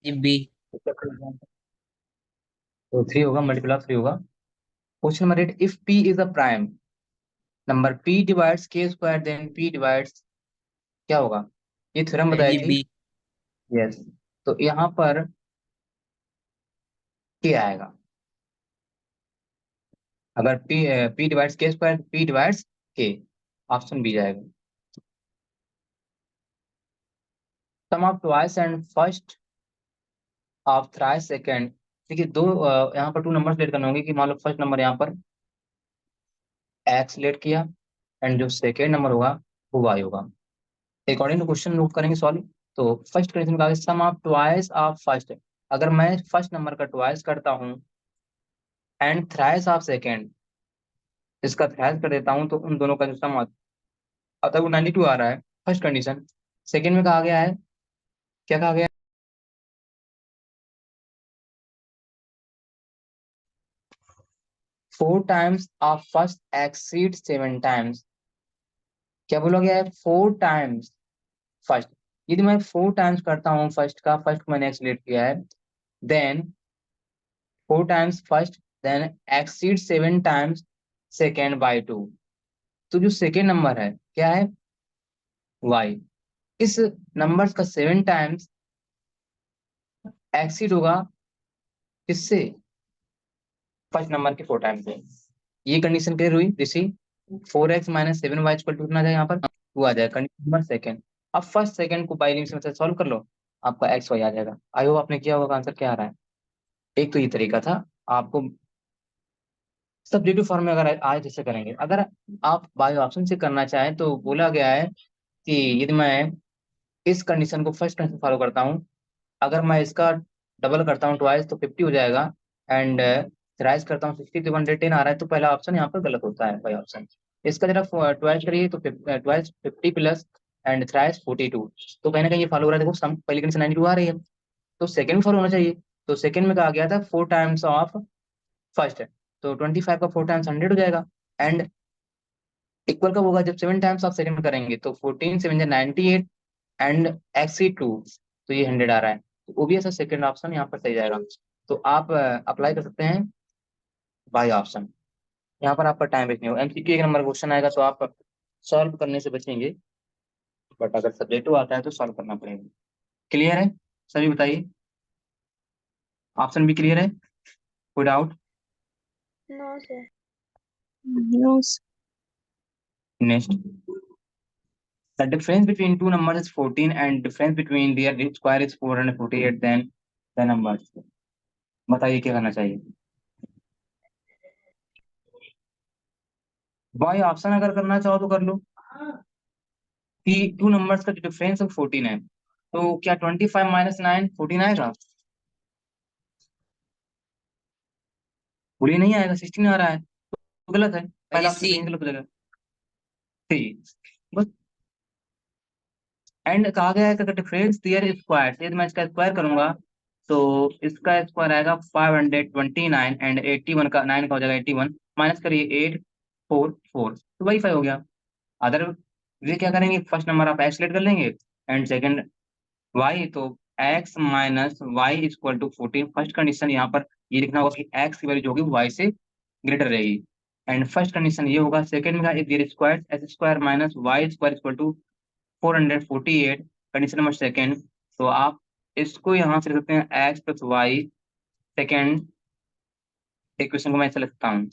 G B. तो 3 होगा, multiple of 3 होगा। Question number 8, if p is a prime number p divides k square then p divides, क्या होगा? ये theorem बताई जी थी। बी। यस। तो यहाँ पर k आएगा। अगर p divides k square, p divides k, option B जाएगा। Sum of twice and first of thrice second. देखिए दो यहाँ पर टू नंबर लेट करने होंगे कि मान लो फर्स्ट नंबर यहाँ पर x लेट किया, एंड जो सेकेंड नंबर होगा वो y होगा। अकॉर्डिंग टू क्वेश्चन लोग करेंगे सॉल्व। तो फर्स्ट क्वेश्चन का सम ऑफ ट्वाइस ऑफ फर्स्ट, अगर मैं फर्स्ट नंबर का ट्वाइस करता हूँ एंड थ्राइस ऑफ सेकेंड, इसका थ्राइस कर देता हूँ, तो उन दोनों का जो सम आता है वो 92 आ रहा है। First condition. सेकेंड में कहा गया है, क्या कहा गया? 4 times of first exceed 7 times. क्या बोला गया है? 4 टाइम्स फर्स्ट। यदि मैं 4 टाइम्स करता हूँ फर्स्ट का, फर्स्ट को मैंने एक्स लेट किया है, then 4 times first, then exceed 7 times second by 2। तो जो सेकेंड नंबर है क्या है? वाई। इस नंबर्स का 7 टाइम्स एक्सीड होगा किससे? फर्स्ट नंबर के 4 टाइम्स से। ये कंडीशन क्लियर हुई ऋषि? 4x - 7y कितना जाए यहाँ पर? 2 आ जाएगा। Condition number second. अब फर्स्ट सेकेंड को बाई लिमिट से सॉल्व कर लो, आपका एक्स वाई आ जाएगा। आई होप आपने किया होगा, आंसर क्या आ रहा है? एक तो ये तरीका था आपको। सब्जेक्टिव फॉर्म में अगर आज जैसे करेंगे, अगर आप बाय ऑप्शन से करना चाहें तो बोला गया है कि यदि मैं इस कंडीशन को फर्स्ट कंडीशन फॉलो करता हूँ, अगर मैं इसका डबल करता हूँ ट्वाइस तो 50 हो जाएगा, एंड थ्राइस करता हूँ 60 तो 110 आ रहा है, तो पहला ऑप्शन यहाँ पर गलत होता है बाई ऑप्शन। इसका जरा ट्वाइस करिए तो ट्वाइस 50 प्लस एंड थ्राइस 42, तो कहीं ना कहीं ये फॉलो हो रहा है। देखो सम पहली कंडीशन 92 आ रही है, तो सेकंड फॉलो होना चाहिए। तो सेकंड में कहा गया था 4 टाइम्स ऑफ फर्स्ट है, तो 25 का 4 टाइम्स 100 हो जाएगा, एंड इक्वल कब होगा? जब 7 टाइम्स आप सेकंड करेंगे, तो 14 7 98 एंड XC2, तो ये 100 आ रहा है। तो ओबीएस सेकंड ऑप्शन यहाँ पर सही जाएगा। तो आप अप्लाई कर सकते हैं बाई ऑप्शन। यहाँ पर आपका टाइम वेस्ट नहीं होगा। एमसीक्यू एक नंबर क्वेश्चन आएगा तो आप सॉल्व करने से बचेंगे, बट अगर सब्जेक्टिव आता है तो सॉल्व करना पड़ेगा। क्लियर है? सभी बताइए। ऑप्शन भी क्लियर है? कोई doubt? No sir. No. Next, the difference between two numbers is 14 and difference between their square is 448, then the numbers। बताइए क्या करना चाहिए? बाई ऑप्शन अगर करना चाहो तो कर लो कि टू नंबर्स का जो डिफरेंस है 14 है, तो क्या 25 - 9 14 आएगा? बोलिए नहीं आएगा, 16 आ रहा है, तो गलत है। जी पहला ऑप्शन सी। सही है, गलत हो जाएगा। ठीक, बस। एंड कहा गया है कि अगर डिफरेंस दियर स्क्वायर, यदि मैं इसका स्क्वायर करूंगा तो इसका स्क्वायर आएगा 529, एंड 81 का 9 का हो जाएगा 81, माइनस करिए 844, तो वही 5 हो गया। अदर वे क्या करेंगे, फर्स्ट नंबर आप एक्स लेट कर लेंगे एंड सेकंड वाई, तो x minus y equal to 14। First condition यहाँ पर ये लिखना होगा कि एक्स की वैल्यू जो होगी वाई से ग्रेटर रहेगी, एंड फर्स्ट कंडीशन ये होगा। सेकंड में if square x square minus y square equal to 448, condition number second. तो आप इसको यहाँ से लिख सकते हैं x plus y, second equation को मैं ऐसे लिखता हूँ।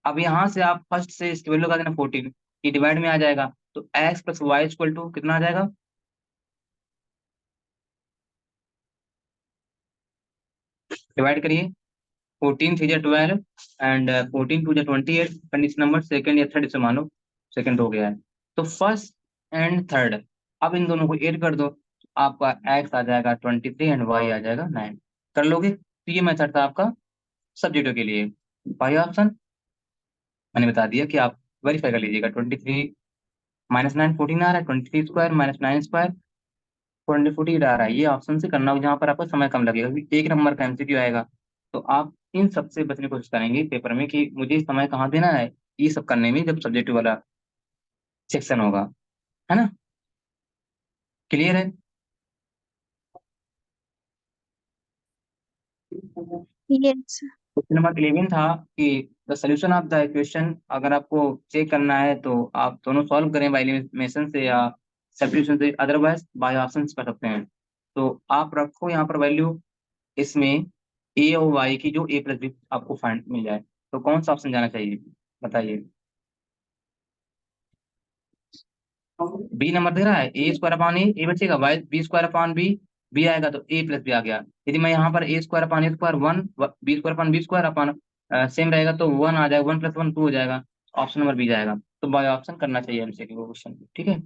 अब यहाँ से आप फर्स्ट से इसकी वैल्यू लगा देना 14, ये डिवाइड में आ जाएगा, तो x plus y equal to कितना आ जाएगा? डिवाइड करिए, 14 3 12 एंड 14 2 28, कंडीशन नंबर सेकंड या थर्ड से मानो, सेकंड हो गया है। तो फर्स्ट एंड थर्ड, अब इन दोनों को ऐड कर दो, आपका एक्स आ जाएगा 23 एंड वाई आ जाएगा 9। कर लोगे? तो ये मेथड था आपका सब्जेक्टों के लिए। बाई ऑप्शन मैंने बता दिया कि आप वेरीफाई कर लीजिएगा। 23 - 9 14 आ रहा है, 23 स्क्वायर माइनस 9 स्क्वायर 448 आ रहा है। ये ऑप्शन से करना हो जहाँ पर आपको समय कम लगेगा, क्योंकि एक नंबर का एमसीक्यू आएगा। तो आप इन सब से बचने की कोशिश करेंगे पेपर में कि मुझे समय कहाँ देना है ये सब करने में, जब सब्जेक्टिव वाला सेक्शन होगा, है ना? क्लियर है? Yes. क्वेश्चन नंबर 11 था कि the solution of the equation, अगर आपको चेक करना है तो आप दोनों सॉल्व करें बाय एलिमिनेशन से या सब्स्टिट्यूशन से, अदरवाइज बाय ऑप्शन कर सकते हैं। तो आप रखो यहाँ पर वैल्यू, इसमें ए और वाई की जो ए प्लस बी आपको फाइंड मिल जाए, तो कौन सा ऑप्शन जाना चाहिए बताइए। बी नंबर दे रहा है, ए स्क्वायर अपॉन ए बचेगा, y b square upon b, b आएगा तो ए प्लस बी आ गया। यदि मैं यहाँ पर A square upon A square one, B square upon B square upon same रहेगा तो वन आ जाएगा, वन प्लस वन टू हो जाएगा, ऑप्शन नंबर बी जाएगा। तो बाय ऑप्शन करना चाहिए एमसीक्यू को क्वेश्चन, ठीक है।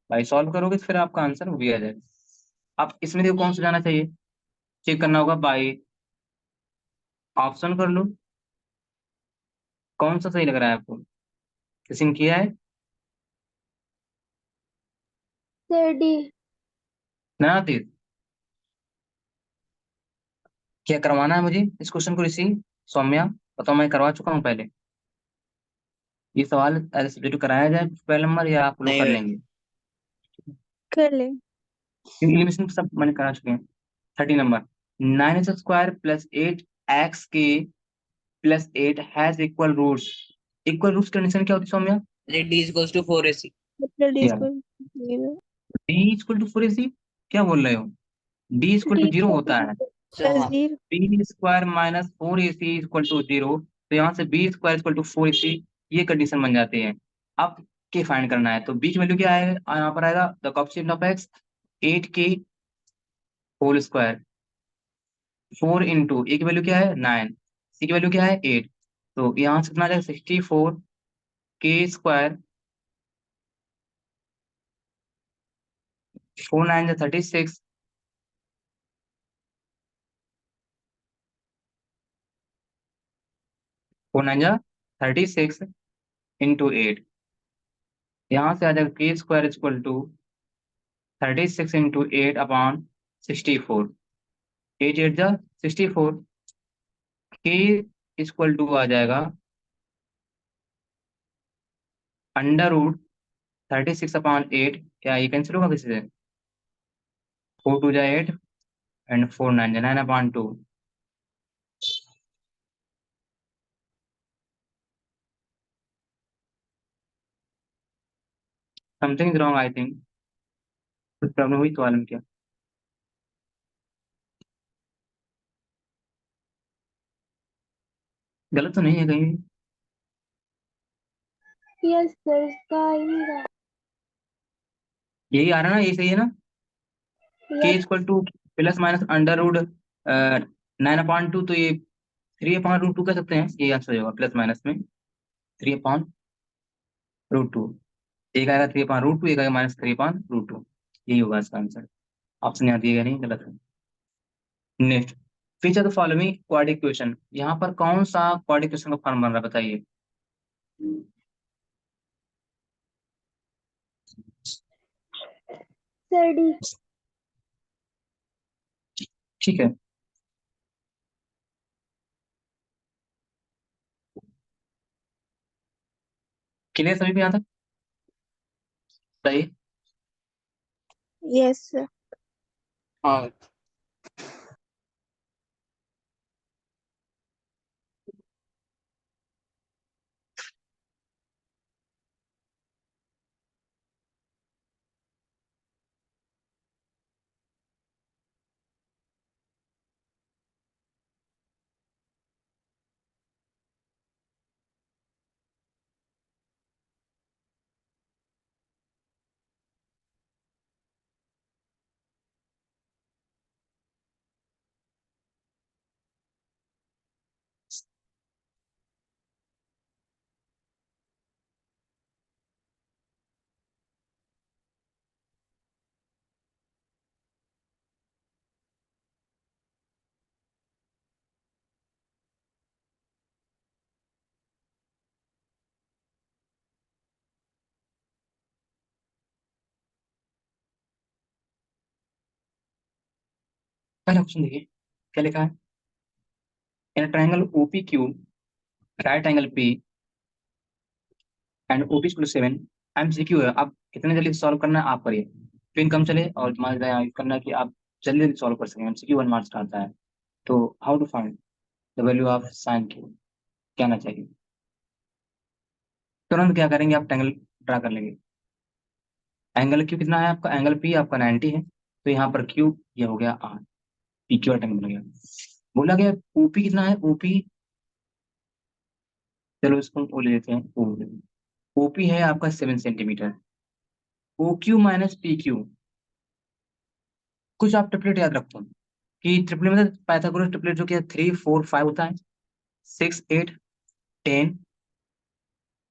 बाई सॉल्व करोगे तो फिर आपका आंसर वो भी आ जाएगा। आप इसमें देखो कौन सा जाना चाहिए, चेक करना होगा, बाई ऑप्शन कर लो, कौन सा सही लग रहा है आपको, किसी ने किया है सर डी। ना तीर, क्या करवाना है मुझे इस क्वेश्चन को रिसीव, सौम्या बताओ, मैं करवा चुका हूँ पहले ये सवाल, सब्जेक्ट कराया जाए पहले नंबर या आप लोग नहीं कर भाई। लेंगे, कर ले। क्योंकि एलिमिनेशन सब मैंने करा चुके हैं। 30 नंबर, 9x² plus 8x plus 8 has equal roots, equal roots condition क्या होती है Saumya, D equals to 4ac। मतलब डी क्या square 0 D equal to 4ac, क्या बोल रहे हो, D equal to D zero होता है, plus 0। B square minus 4ac equal to zero, तो यहाँ से B square equal to 4ac, ये कंडीशन बन जाती है। अब के फाइंड करना है तो बी की वैल्यू क्या आएगा, यहाँ पर आएगा the coefficient of x 8k whole square, 4 into A की वैल्यू क्या है 9, सी की वैल्यू क्या है 8, तो यहाँ से कितना आ जाएगा 64k स्क्वायर, 4 9 36, 4 9 36 इंटू 8, यहाँ से आ जाएगा k square equal to 36 into 8 upon 64, 8 8 जा 64, के इक्वल टू आ जाएगा अंडर रूट 36 अपॉन 8, क्या ये कैंसिल होगा किसी से, 4 2 जा 8 एंड 4 9 जा 9 upon 2, something is wrong I think, कुछ प्रॉब्लम हुई तो मालूम क्या, गलत तो नहीं है कहीं भी? यस सर, इसका आ ही नहीं रहा। यही आ रहा है ना, यही सही है ना, के yes. Equal to plus minus under root 9 upon 2, तो ये 3 अपॉन रूट 2 कह सकते हैं, ये आंसर होगा प्लस माइनस में 3 अपॉन रूट 2, एक आएगा 3 अपॉन रूट 2, एक आएगा -3 अपॉन रूट 2, यही होगा इसका आंसर, ऑप्शन यहाँ दिएगा नहीं, गलत है। Next, feature the following quadric equation, यहाँ पर कौन सा क्वाड्रिक इक्वेशन का फॉर्म बन रहा है बताइए, सर डी। ठीक है, क्लियर सभी पे यहाँ तक, सही। Yes sir. हाँ पहला क्वेश्चन देखिए क्या लिखा है, in triangle OP Q, right angle P and OP equal 7, MCQ है, आप कितने जल्दी सॉल्व करना है आप करिए, पिन कम चले और तुम्हारा यूज करना है कि आप जल्दी जल्दी सॉल्व कर सकें, एमसीक्यू 1 मार्क्स का आता है। तो how to find the value of sine Q, क्या आना चाहिए? तुरंत क्या करेंगे, आप एंगल ड्रा कर लेंगे। एंगल क्यू कितना है आपका? एंगल पी आपका 90 है, तो यहाँ पर क्यू ये हो गया R, P Q R angle बन गया। बोला गया ओपी कितना है? ओपी, चलो इसको ओ ले लेते हैं, ओपी है आपका 7 centimetre. O Q minus P Q, कुछ आप ट्रिपलेट याद रखो कि ट्रिपलेट मतलब पाइथागोरस ट्रिपलेट जो कि 3 4 5 होता है, 6 8 10।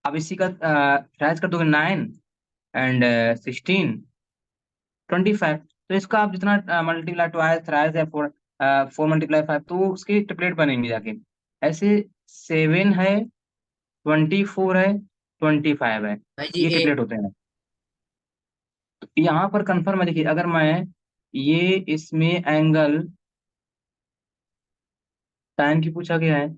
अब इसी का ट्राइज कर दोगे 9 एंड 16 25, तो इसका आप जितना मल्टीप्लाई ट्वाइस थ्राइस है 4 4 मल्टीप्लाई 5, तो उसकी ट्रिपलेट बनेंगे जाके। ऐसे 7 है, 24 है, 25 है, भाई जी ये ए ट्रिपलेट होते हैं। तो यहाँ पर कंफर्म है, देखिए अगर मैं ये इसमें एंगल tan की पूछा गया है,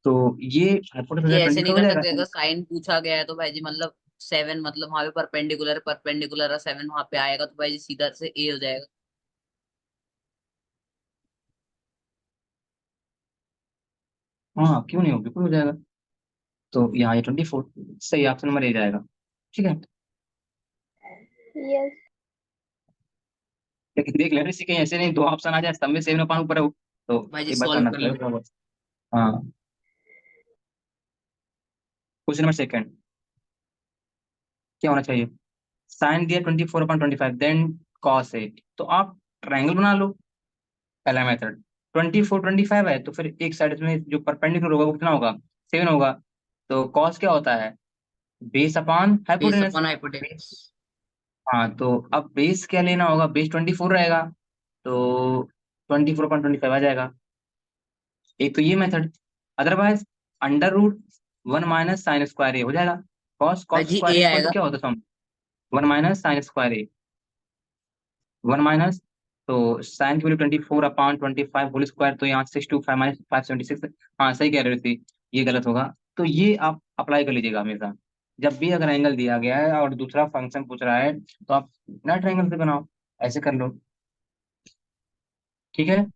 तो ये हाइपोटेनस हो जी जाएगा, ऐसे 24 नहीं हो कर जाएगा। सकते, अगर साइन पूछा गया है तो भाई जी मतलब 7 मतलब वहां पे परपेंडिकुलर परपेंडिकुलर है, 7 वहां पे आएगा तो भाई जी सीधा से ए हो जाएगा। हाँ क्यों नहीं हो, बिल्कुल हो जाएगा। तो यहाँ ये 24 सही, ऑप्शन नंबर ए जाएगा। ठीक है, Yes. लेकिन देख लेना इसी कहीं ऐसे नहीं 2 ऑप्शन आ जाए सब में 7 अपान ऊपर हो, तो भाई जी एक बार सॉल्व करना कर लो। पड़ेगा। हाँ, क्वेश्चन नंबर सेकंड क्या होना चाहिए? साइन दिया 24/25, देन कॉस 8, तो आप ट्रायंगल बना लो। पहला मेथड 24 25 है, तो फिर एक साइड में जो परपेंडिकुलर होगा वो कितना होगा? 7 होगा। तो कॉस क्या होता है? Base upon base hypotenuse. Upon hypotenuse. हाँ, तो अब बेस क्या लेना होगा? बेस 24 रहेगा, तो 24/25 आ जाएगा। एक तो ये method, otherwise under root 1 minus sine square A हो जाएगा। कॉस भाई कॉस जी स्क्वायर ए इक्वल टू आएगा। क्या होता है? 1 minus sine square A, 1 minus, तो साइन की वैल्यू 24/25 होल स्क्वायर, तो यहाँ 625 माइनस 576। हाँ सही कह रहे थे, ये गलत होगा। तो ये आप अप्लाई कर लीजिएगा हमेशा, जब भी अगर एंगल दिया गया है और दूसरा फंक्शन पूछ रहा है, तो आप राइट एंगल से बनाओ, ऐसे कर लो। ठीक है,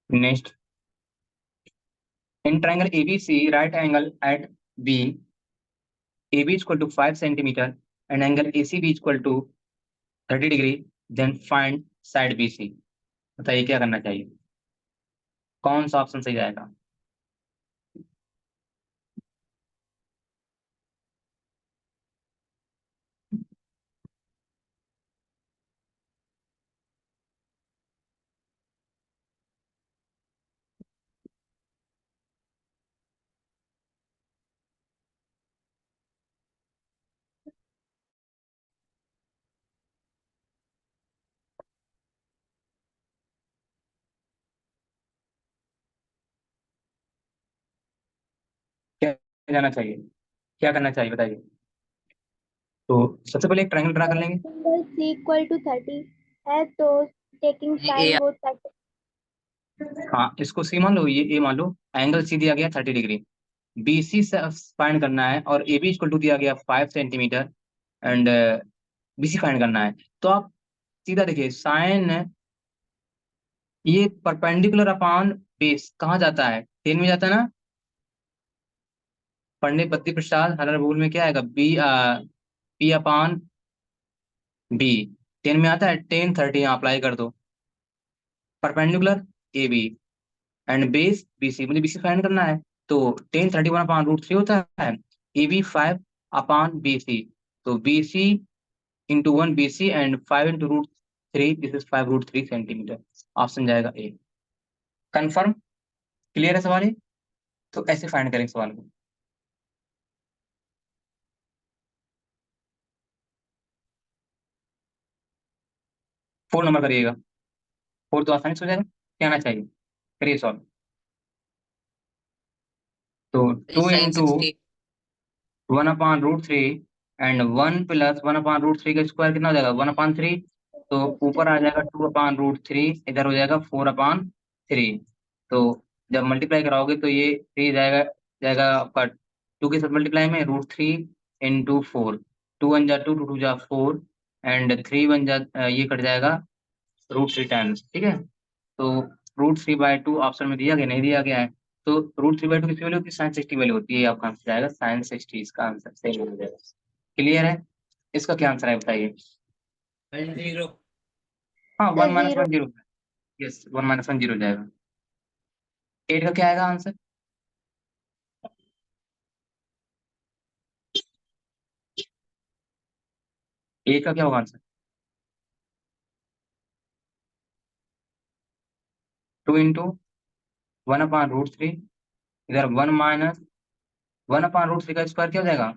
next, in triangle ABC right angle at B, AB is equal to 5 centimeter and angle ACB is equal to 30 degree, then find side BC। बताइए क्या करना चाहिए, कौन सा ऑप्शन सही जाएगा? क्या जाना चाहिए, क्या करना चाहिए बताइए? तो सबसे पहले एक ट्रायंगल ड्रा कर लेंगे। Angle C equal to 30 है तो taking जी ए sine both 30. हाँ, इसको सी मान लो, ये ए मान लो, एंगल सी दिया गया 30 डिग्री, बीसी से फाइंड करना है, और ए बी इक्वल टू दिया गया 5 सेंटीमीटर एंड बीसी फाइंड करना है। तो आप सीधा देखिए, साइन ये परपेंडिकुलर अपॉन बेस कहाँ जाता है? 10 में जाता है ना। पंडित बद्री प्रसाद हर रूल में क्या आएगा? पी अपॉन बी, 10 में आता है, 10 30 यहाँ अप्लाई कर दो। Perpendicular A B and base B C, मुझे बी सी फाइंड करना है, तो 10 31/√3 होता है, A B 5 upon B C, तो B C into 1 B C and 5 into root 3, this is 5√3 centimetre. Option जाएगा ए। कंफर्म, क्लियर है सवाल ये? तो ऐसे फाइंड करेंगे सवाल को। 4 नंबर करिएगा, 4 तो आसानी से हो जाएगा, क्या आना चाहिए? करिए सॉल्व। तो two sine into 60। 1/√3 and 1 plus 1/√3 का स्क्वायर कितना हो जाएगा? 1/3, तो ऊपर आ जाएगा 2/√3, इधर हो जाएगा 4/3। तो जब मल्टीप्लाई कराओगे तो ये 3 जाएगा, जाएगा आपका 2 के साथ मल्टीप्लाई में √3 इंटू 4, 2 1 जा 2, 2 2 जा 4, एंड 3 1 जा ये कट जाएगा √3 टाइम्स, ठीक है। तो √3/2 ऑप्शन में दिया गया, नहीं दिया गया है, तो √3/2 किसकी वैल्यू होती है, sin 60 वैल्यू होती है, आपका आंसर जाएगा sin 60, इसका आंसर सही हो जाएगा। क्लियर है, इसका क्या आंसर है बताइए। हाँ, 1 - 1 0, यस 1 - 1 0 जाएगा। 8 का क्या आएगा आंसर, ए का क्या होगा आंसर, 2 इंटू 1/√3, इधर 1 माइनस 1/√3 का स्क्वायर क्या हो जाएगा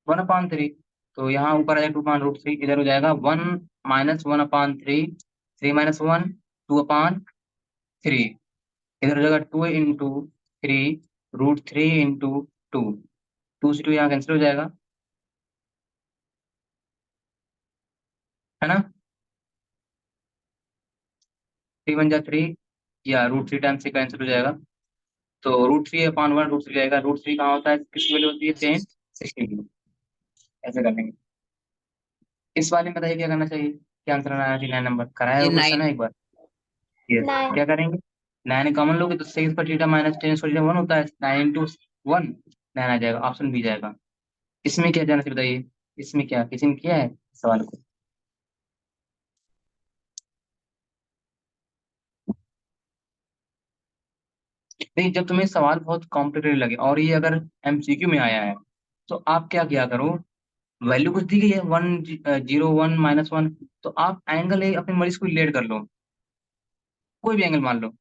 1/3, तो यहाँ ऊपर आ जाएगा 2/√3, इधर हो जाएगा 1 - 1/3, 3 - 1 2/3, इधर हो जाएगा 2 इंटू 3 √3 इंटू 2, 2 से 2 यहाँ कैंसिल हो जाएगा, है ना, 3 1 जा 3, या √3 टाइम्स से कैंसिल हो जाएगा, तो √3/1 √3 जाएगा, √3 कहाँ होता है, किसकी वैल्यू होती है 10 16, ऐसे कर लेंगे। इस वाले में बताइए क्या करना चाहिए, क्या आंसर आना चाहिए, 9 नंबर कराया ये हो क्वेश्चन 9 है एक बार, यस 9 क्या करेंगे, 9 कॉमन लोगे तो 6 पर थीटा माइनस 10 पर थीटा 1 होता है, 9 इंटू 1 9 आ जाएगा, ऑप्शन बी जाएगा। इसमें क्या जाना चाहिए बताइए, इसमें क्या किसी ने किया है सवाल को, नहीं जब तुम्हें सवाल बहुत कॉम्प्लिकेटेड लगे और ये अगर एमसीक्यू में आया है, तो आप क्या किया करो, वैल्यू कुछ दी गई है 1 0 1 - 1, तो आप एंगल ए अपने मरीज को रिलेट कर लो, कोई भी एंगल मान लो,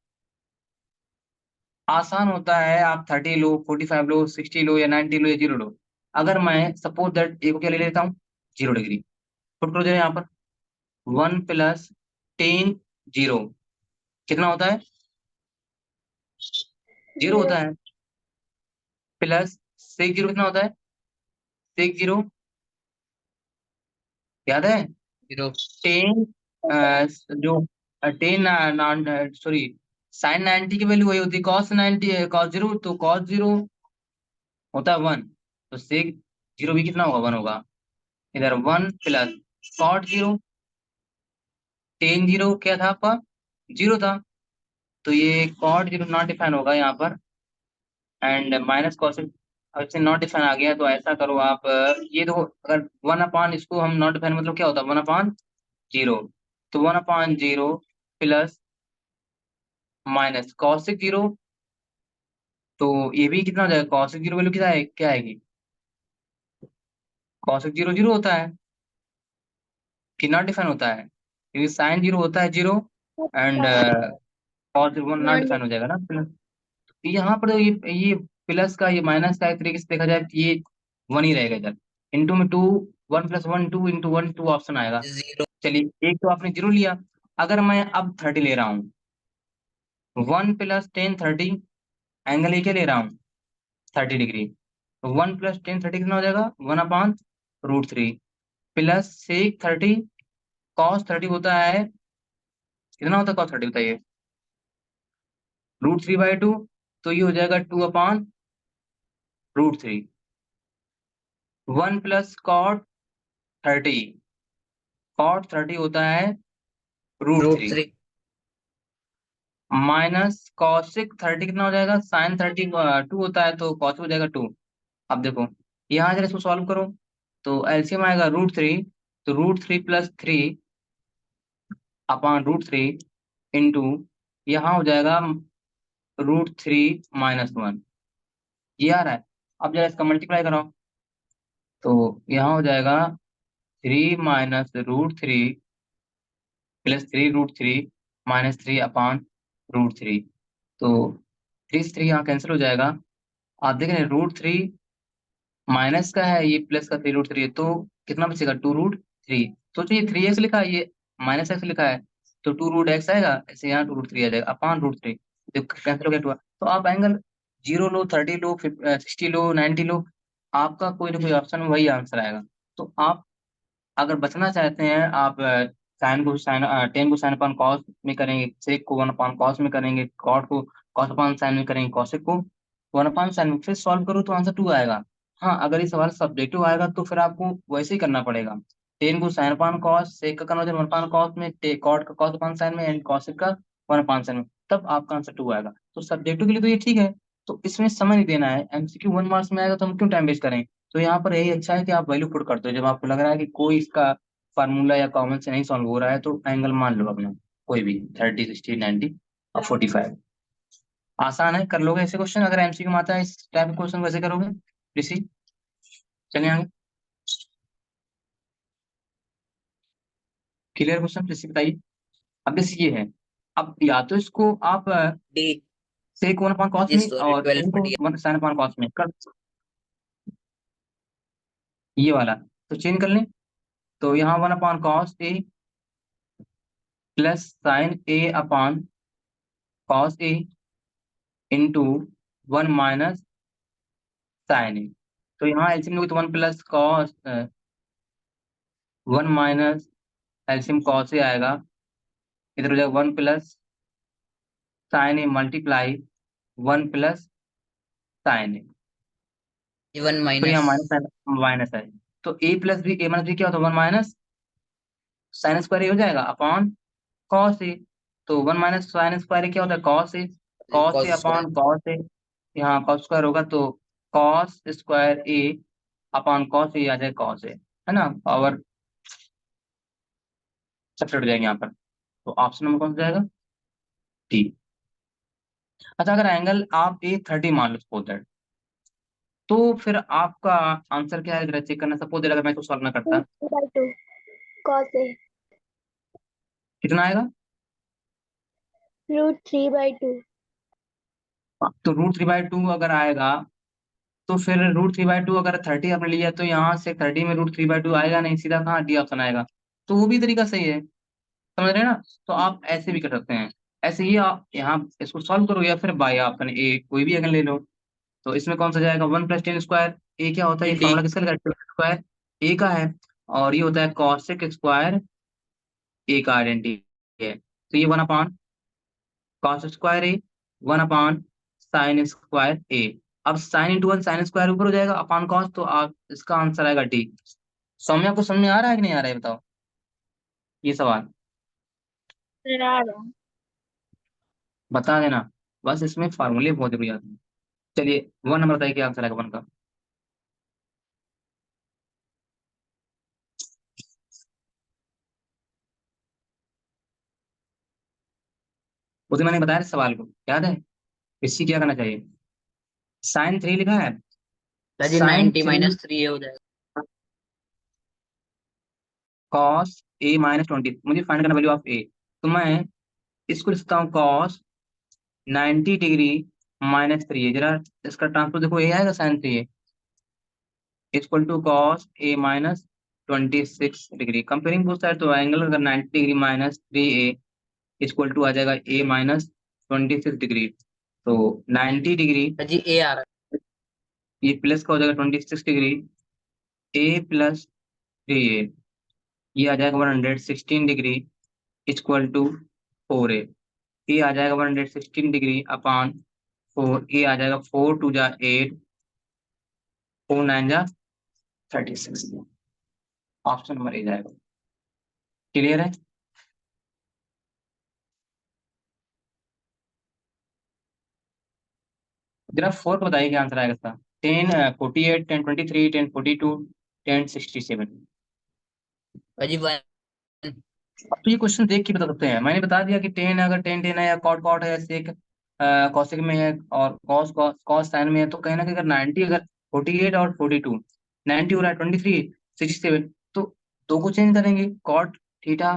आसान होता है, आप 30 लो 45 लो 60 लो या 90 लो या 0 लो। अगर मैं सपोज दैट ए को क्या ले लेता हूँ 0 डिग्री, पुट करो जरा यहाँ पर, 1 + 10 0 कितना होता है, 0 0 होता है, प्लस 6 0 कितना होता है, 6 0 याद है, 0 10 जो 10 सॉरी साइन 90 की वैल्यू वही होती है cos 90 cos 0, तो cos 0 होता है 1, तो sec 0 भी कितना होगा 1 होगा, इधर 1 + cot 0 tan 0 क्या था आपका 0 था, तो ये cot 0 नॉट डिफाइन होगा यहाँ पर, एंड माइनस cosec, अब इससे नॉट डिफाइन आ गया, तो ऐसा करो आप ये देखो, अगर 1 इसको हम नॉट डिफाइन मतलब क्या होता है 1/0, तो 1/0 प्लस माइनस cosec 0, तो ये भी कितना हो जाएगा, cosec 0 वैल्यू क्या आएगी, cosec 0 0 होता है कि नॉट डिफाइन होता है, क्योंकि साइन 0 होता है 0, एंड cos 1 नॉट डिफाइन हो जाएगा ना प्लस, यहाँ पर ये प्लस का ये माइनस का एक तरीके से देखा जाए तो ये 1 ही रहेगा इधर, इंटू में 2, 1 + 1 2 इंटू 1 2 ऑप्शन आएगा। 0 चलिए एक तो आपने 0 लिया, अगर मैं अब 30 ले रहा हूँ, 1 + 10 30, एंगल ये क्या ले रहा हूँ 30 डिग्री, तो 1 + 10 30 कितना हो जाएगा 1/√3, प्लस सेक 30 cos 30 होता है, कितना होता है cos 30 बताइए, √3/2, तो ये हो जाएगा 2/√3, 1 + cot 30 होता है √3, √3 माइनस cosec 30 कितना हो जाएगा, sin 30 2 होता है, तो cos हो जाएगा 2। अब देखो यहाँ जरा इसको सॉल्व करो, तो एलसीएम आएगा √3, तो √3 + 3/√3 इंटू यहाँ हो जाएगा √3 - 1, ये आ रहा है, अब जरा इसका मल्टीप्लाई कराओ, तो यहाँ हो जाएगा 3 - √3 प्लस 3 √3 -3/√3, तो 3 से 3 यहाँ कैंसिल हो जाएगा, आप देख रहे हैं √3 माइनस का है, ये प्लस का 3 √3 है, तो कितना बचेगा 2 √3, सोचो ये 3x लिखा है, ये -x लिखा है, तो 2 √x आएगा, ऐसे यहाँ 2 √3 आ जाएगा /√3, तो कैंसिल हो गया 2, तो आप एंगल 0 लो 30 लो 60 लो 90 लो, आपका कोई ना कोई ऑप्शन में वही आंसर आएगा। तो आप अगर बचना चाहते हैं, आप साइन को साइन 10 को साइन अपॉन कॉस में करेंगे, सेक को 1 अपॉन कॉस में करेंगे, कॉट को कॉस अपॉन साइन में करेंगे, कॉसेक को 1 अपॉन साइन में, फिर सॉल्व करो तो आंसर 2 आएगा। हाँ, अगर ये सवाल सब्जेक्टिव आएगा तो फिर आपको वैसे ही करना पड़ेगा। टेन को साइन अपान कॉस, सेक का कन्वर्जन वन अपान कॉस में, कॉट का कॉस अपान साइन में, एंड कॉसेक का वन अपान साइन में, तब आपका आंसर 2 आएगा। तो सब्जेक्टिव के लिए तो ये ठीक है, तो इसमें समय नहीं देना है। एमसीक्यू 1 मार्क्स में आएगा तो हम क्यों टाइम वेस्ट करें। तो यहाँ पर यही अच्छा है कि आप वैल्यू पुट करते हो, जब आपको लग रहा है कि कोई इसका फार्मूला या कॉमन से नहीं सॉल्व हो रहा है तो एंगल मान लो अपना कोई भी 30, 60, 90 और 45। आसान है, कर लोगे ऐसे क्वेश्चन। अगर एमसीक्यू में आता है इस टाइप के क्वेश्चन वैसे करोगे। ऋषि, चलिए आगे। क्लियर क्वेश्चन, ऋषि बताइए। अब जैसे ये है, अब या तो इसको आप डी सेक वन अपॉन कॉस जी में सॉरी और टेन 12 को बढ़ गया। वन साइन अपॉन कॉस में कर, ये वाला तो चेंज कर लें। तो यहाँ one upon cos A plus sine A upon cos A into one minus sine A. तो यहाँ एलसीएम लोगे तो one plus cos, one minus LCM cos A आएगा, इधर हो जाएगा one plus sine A multiply one plus sine A. ये 1 तो यहाँ माइनस माइनस है, तो A plus B, A minus B क्या होता है, one minus sine square A हो जाएगा अपॉन कॉस ए। तो वन माइनस साइन स्क्वायर क्या होता है, cos A. Cos A cos square. Upon cos ए, यहाँ कॉस स्क्वायर होगा तो कॉस स्क्वायर ए अपॉन कॉस ए आ जाए कॉस ए, है ना। पावर सेपरेट हो जाएंगे यहाँ पर, तो ऑप्शन नंबर कौन सा जाएगा, डी। अच्छा, अगर एंगल आप ए 30 मान लो सपोज दैट, तो फिर आपका आंसर क्या है, चेक करना। सपोज दैट अगर मैं इसको सॉल्व ना करता, 2 cos A कितना आएगा, √3/2 तो √3/2 अगर आएगा, तो फिर √3/2 अगर 30 आपने लिया तो यहाँ से 30 में √3/2 आएगा नहीं, सीधा कहाँ डी ऑप्शन आएगा। तो वो भी तरीका सही है, समझ रहे हैं ना। तो आप ऐसे भी कर सकते हैं, ऐसे ही आप यहाँ इसको सॉल्व करो, या फिर बाई ऑप्शन ए कोई भी अगर ले लो। तो इसमें कौन सा जाएगा, वन प्लस टेन स्क्वायर। ए क्या होता है, ये डी फॉर्मूला किसका लगा, स्क्वायर ए का है, और ये होता है कॉसेक स्क्वायर ए का आइडेंटिटी है। तो ये वन अपॉन कॉस स्क्वायर ए, वन अपॉन साइन स्क्वायर ए। अब sine into one sine square ऊपर हो जाएगा अपॉन कॉस, तो आप इसका आंसर आएगा डी। सौम्या को समझ में आ रहा है कि नहीं आ रहा है, बताओ ये सवाल बता देना। बस इसमें फार्मूले बहुत जरूरी आते हैं। चलिए 1 नंबर बताइए क्या आंसर आएगा 1 का। उसे मैंने बताया इस सवाल को, याद है, इससे क्या करना चाहिए, साइन 3 लिखा है, जी साइन 90 3 - 3 हो जाएगा। कॉस ए माइनस 20, मुझे फाइंड करना वैल्यू ऑफ ए। तो मैं इसको लिखता हूँ कॉस 90 डिग्री माइनस 3 है, जरा इसका ट्रांसफर देखो, ए आएगा sine 3 equal to cos A minus 26 degree. Comparing both side, तो एंगल अगर 90 degree minus 3a equal to आ जाएगा ए माइनस 26 डिग्री। तो 90 डिग्री, जी ए आ रहा ये प्लस का हो जाएगा 26 डिग्री, ए प्लस 3a, ये आ जाएगा 116 डिग्री इक्वल टू 4a। ए आ जाएगा 116 डिग्री अपॉन 4, ए आ जाएगा 4 2 जा 8, 4 9 जा 36। ऑप्शन नंबर ए जाएगा। क्लियर है। जरा 4 को बताइए क्या आंसर आएगा इसका, 1048, 1023, 1042, 1067। है जी 1। अब तो ये क्वेश्चन देख के बता सकते हैं, मैंने बता दिया कि 10 अगर 10 है, या कॉट कॉट है, या सेक कॉसेक में है, और कॉस कॉस साइन में है, तो कहीं ना कहीं अगर 90, अगर 48 और 42, 90 हो रहा है, 23 67, तो दो को चेंज करेंगे, cot theta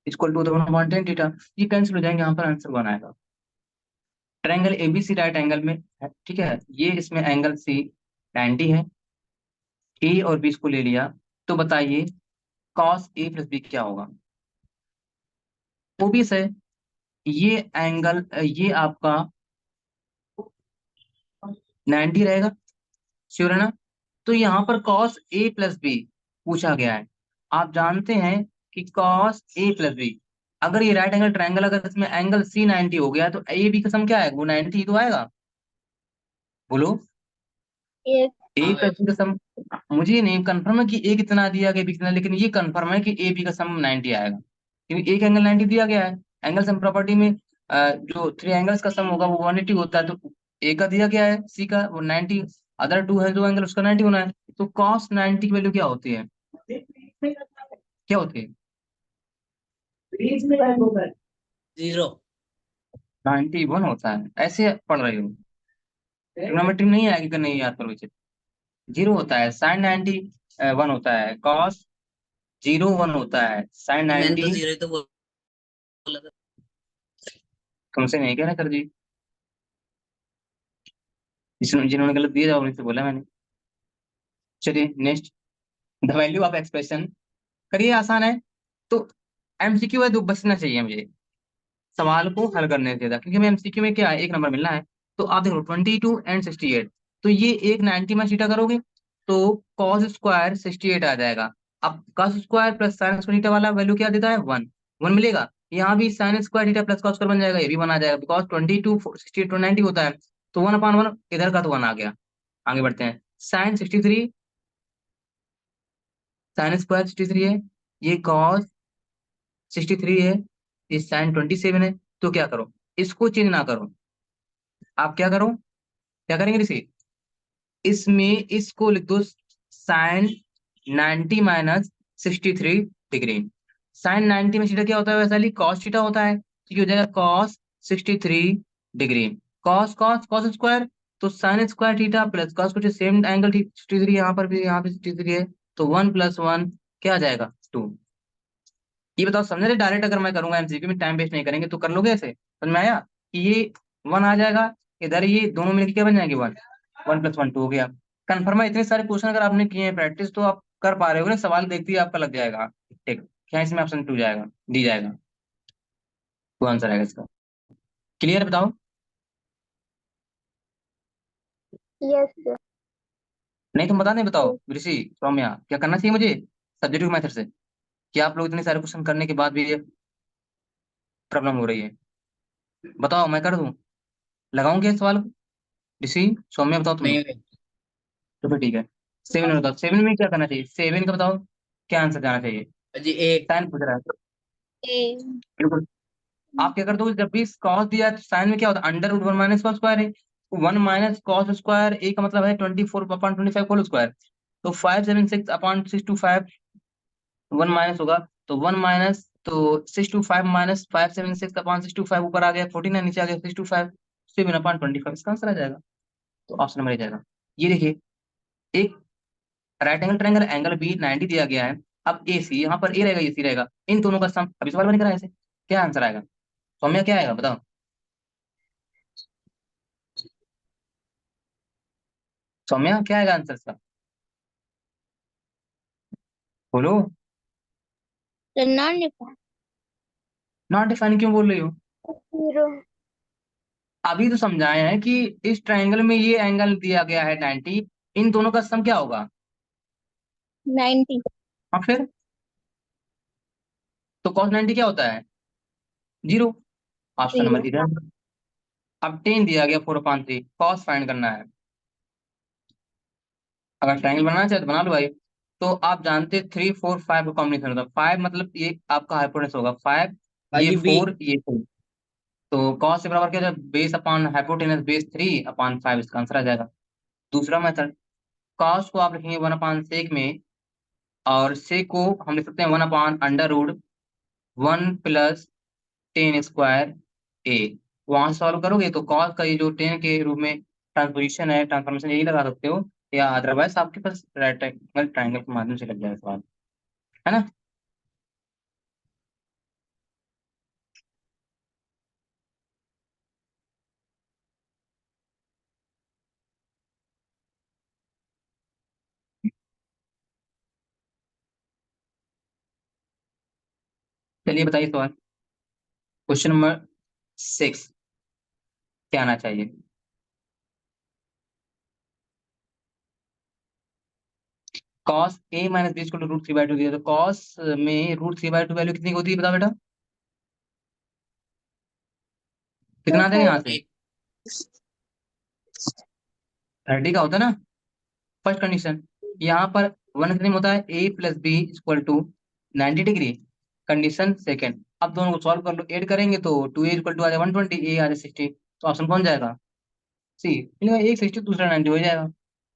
equal to 1 theta, ये कैंसिल हो जाएंगे, यहाँ पर आंसर 1 आएगा। ट्रायंगल एबीसी राइट एंगल में है, ठीक है, ये इसमें एंगल सी 90 है, ए और बी इसको ले लिया, तो बताइए कॉस ए प्लस बी क्या होगा। ओबीस है, ये एंगल, ये आपका 90 रहेगा, श्योर है ना। तो यहाँ पर कॉस ए प्लस बी पूछा गया है। आप जानते हैं कि कॉस ए प्लस बी, अगर ये राइट एंगल ट्रायंगल, अगर इसमें एंगल सी 90 हो गया, तो ए बी का सम क्या है, वो 90 ही तो आएगा, बोलो। एक ए का बी का सम, मुझे ये नहीं कंफर्म है कि ए कितना दिया गया बी कितना, लेकिन ये कंफर्म है कि ए बी का सम 90 आएगा, क्योंकि एक एंगल 90 दिया गया है। एंगल सम प्रॉपर्टी में जो थ्री एंगल्स का सम होगा वो 180 होता है, तो ए का दिया गया है सी का वो 90, अदर टू है जो एंगल उसका 90 होना है, तो कॉस 90 की वैल्यू क्या होती है, क्या होती है? 91 होता है, ऐसे पढ़ रही हूँ, ट्रिग्नोमेट्री नहीं आएगी, नहीं याद करो इसे। 0 होता है, साइन 90 1 होता है, कॉस 0 1 होता है, साइन मैंने 90। तो 0 ही तो बोला था। तुमसे नहीं कह रहा कर जी, जिन्होंने गलत दिया था उनसे बोला मैंने। चलिए next, the value of expression, करिए आसान है, तो एमसीक्यू है तो बचना चाहिए मुझे सवाल को हल करने से ज्यादा, क्योंकि मैं एमसीक्यू में क्या है, एक नंबर मिलना है। तो आप देखो 22 एंड 68, तो ये एक 90 में सीटा करोगे तो कॉस स्क्वायर 68 आ जाएगा। अब cos square plus sign square theta वाला वैल्यू क्या देता है, 1 1 मिलेगा। यहाँ भी sign square theta plus cos square बन जाएगा, ये भी 1 आ जाएगा, बिकॉज 22 68 90 होता है, तो 1/1 इधर का तो 1 आ गया। आगे बढ़ते हैं, साइन 63, साइन स्क्वायर 63 है, ये कॉस 63 है, ये साइन 27 है। तो क्या करो, इसको चेंज ना करो, आप क्या करो, क्या करेंगे ऋषि, इसमें इसको लिख दो साइन 90 माइनस 63 डिग्री। साइन 90 में थीटा क्या होता है, वैसा कॉस थीटा होता है, तो ये हो जाएगा cos 63 degree. Cos cos cos square, तो sine square theta plus cos, कुछ सेम एंगल 63, यहाँ पर भी, यहाँ पे 63 है, तो 1 + 1 क्या आ जाएगा, 2। ये बताओ समझ रहे, डायरेक्ट अगर मैं करूंगा एमसीक्यू में, टाइम वेस्ट नहीं करेंगे, तो कर लोगे ऐसे, समझ में आया कि ये 1 आ जाएगा, इधर ये दोनों मिलकर क्या बन जाएंगे, 1 1 + 1 2 हो गया। कन्फर्म है, इतने सारे क्वेश्चन अगर आपने किए हैं प्रैक्टिस, तो आप कर पा रहे हो ना, सवाल देखते ही आपका लग जाएगा ठीक, क्या इसमें ऑप्शन 2 जाएगा, डी जाएगा, तो आंसर आएगा इसका। क्लियर, बताओ। Yes sir. नहीं तुम बता, नहीं बताओ ऋषि सौम्या, क्या करना चाहिए मुझे सब्जेक्टिव मेथड से, कि आप लोग इतने सारे क्वेश्चन करने के बाद भी ये प्रॉब्लम हो रही है, बताओ मैं कर दूं, लगाऊं क्या इस सवाल को, ऋषि सौम्या बताओ तुम नहीं लोग। तो फिर ठीक है, 7 में बताओ, 7 में क्या करना चाहिए, 7 का बताओ क्या आंसर जाना चाहिए, जी एक। साइन पूछ रहा है, ए बिल्कुल। आप क्या कर दो, जब भी कॉस दिया है तो साइन में क्या होता है, √1 माइनस कॉस स्क्वायर है, 1 माइनस कॉस स्क्वायर ए का मतलब है 24/25 होल स्क्वायर, तो 576/625 1 माइनस होगा, तो 1 माइनस, तो 625 माइनस 576/625 ऊपर आ गया 49, नीचे आ गया 625, 7/25, इसका आंसर आ जाएगा, तो ऑप्शन नंबर आ जाएगा। ये देखिए, एक right angle triangle, angle B 90 दिया गया है, अब ए सी, यहाँ पर ए रहेगा ये सी रहेगा, इन दोनों का सम, अभी सवाल बन रहा है ऐसे, क्या आंसर आएगा सौम्या, क्या आएगा बताओ, सौम्या क्या आएगा आंसर इसका, बोलो। Non define. नॉट डिफाइन क्यों बोल रही हो, 0 अभी तो समझाए हैं कि इस ट्रायंगल में ये एंगल दिया गया है 90, इन दोनों का सम क्या होगा, 90। हाँ फिर, तो cos 90 क्या होता है, 0, ऑप्शन नंबर 0। इधर। अब टेन दिया गया 4/3, कॉस फाइंड करना है, अगर ट्रायंगल बनाना चाहे तो बना लो भाई। तो आप जानते 3 4 5 का कॉम्बिनेशन होता है, 5 मतलब ये आपका हाइपोटेनस होगा 5, ये भाई बी। 4 ये 4, तो कॉस से बराबर क्या होता है, बेस अपॉन हाइपोटेनस बेस 3/5, इसका आंसर आ जाएगा। दूसरा मेथड, कॉस को आप लिखेंगे 1/sec में, और सेक को हम लिख सकते हैं 1/√1 + 10² ए, वहां से सॉल्व करोगे तो कॉस का ये जो 10 के रूप में ट्रांसपोजिशन है, ट्रांसफॉर्मेशन यही लगा सकते हो, या अदरवाइज आपके पास राइट एंगल ट्रायंगल के माध्यम से लग जाएगा सवाल, है ना। चलिए बताइए सवाल, क्वेश्चन नंबर 6 क्या आना चाहिए, cos A minus B equal to √3/2 दिया, तो कॉस में √3/2 वैल्यू कितनी होती है बताओ बेटा, कितना आ जाएगा यहाँ से, 30 का होता है ना, फर्स्ट कंडीशन, यहाँ पर वन का होता है a plus b equal to 90 degree. Condition second, अब दोनों को सॉल्व कर लो, ऐड करेंगे तो 2a इक्वल टू आ जाए 120, a आ जाए 60, तो ऑप्शन कौन जाएगा? सी। एक 60 दूसरा 90 हो जाएगा।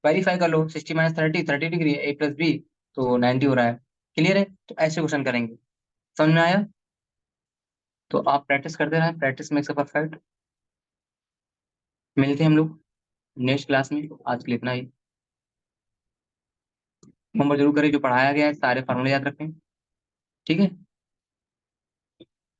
वेरीफाई कर लो, 60 minus 30 degree, a plus B तो 90 हो रहा है। क्लियर है? तो ऐसे क्वेश्चन करेंगे। समझ में आया? तो आप प्रैक्टिस करते रहें, प्रैक्टिस मेक्स अ परफेक्ट। मिलते हैं हम लोग नेक्स्ट क्लास में, आज के लिए इतना ही। होमवर्क जरूर करें, जो पढ़ाया गया है सारे फॉर्मूले याद रखें, ठीक है।